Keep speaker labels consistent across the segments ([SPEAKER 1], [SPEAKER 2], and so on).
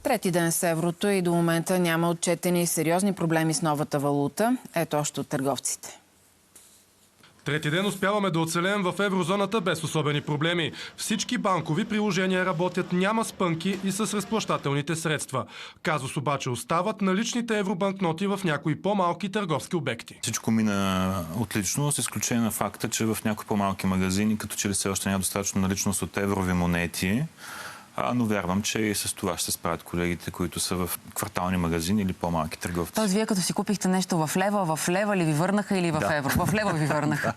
[SPEAKER 1] Трети ден с еврото и до момента няма отчетени сериозни проблеми с новата валута. Ето още от търговците.
[SPEAKER 2] Трети ден успяваме да оцелеем в еврозоната без особени проблеми. Всички банкови приложения работят, няма спънки и с разплащателните средства. Казус обаче остават наличните евробанкноти в някои по-малки търговски обекти.
[SPEAKER 3] Всичко мина отлично, с изключение на факта, че в някои по-малки магазини, като че ли все още няма достатъчно наличност от еврови монети, но вярвам, че и с това ще се справят колегите, които са в квартални магазини или по-малки търговци.
[SPEAKER 4] Тоест, вие като си купихте нещо в лева ли ви върнаха или в евро? В лева ви върнаха.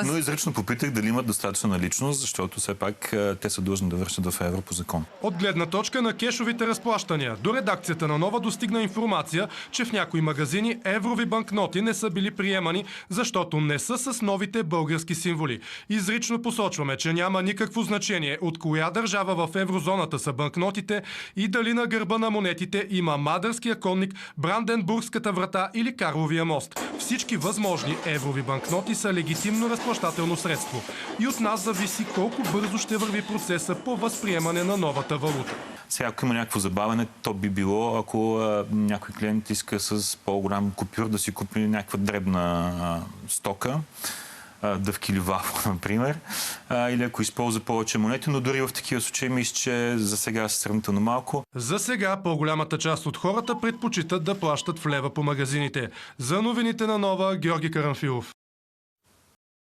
[SPEAKER 3] Но изрично попитах дали имат достатъчно наличност, защото все пак те са длъжни да вършат в евро по закон.
[SPEAKER 2] От гледна точка на кешовите разплащания, до редакцията на Нова достигна информация, че в някои магазини еврови банкноти не са били приемани, защото не са с новите български символи. Изрично посочваме, че няма никакво значение от коя държава в еврозоната са банкнотите и дали на гърба на монетите има Мадърския конник, Бранденбургската врата или Карловия мост. Всички възможни еврови банкноти са легитимно разплащателно средство. И от нас зависи колко бързо ще върви процеса по възприемане на новата валута.
[SPEAKER 3] Сега, ако има някакво забавяне, то би било, ако някой клиент иска с по-голям купюр да си купи някаква дребна стока, дъвки или вафла, например, или ако използва повече монети, но дори в такива случаи мисля, че за сега са сравнително малко.
[SPEAKER 2] За сега по-голямата част от хората предпочитат да плащат в лева по магазините. За новините на Нова, Георги Карамфилов.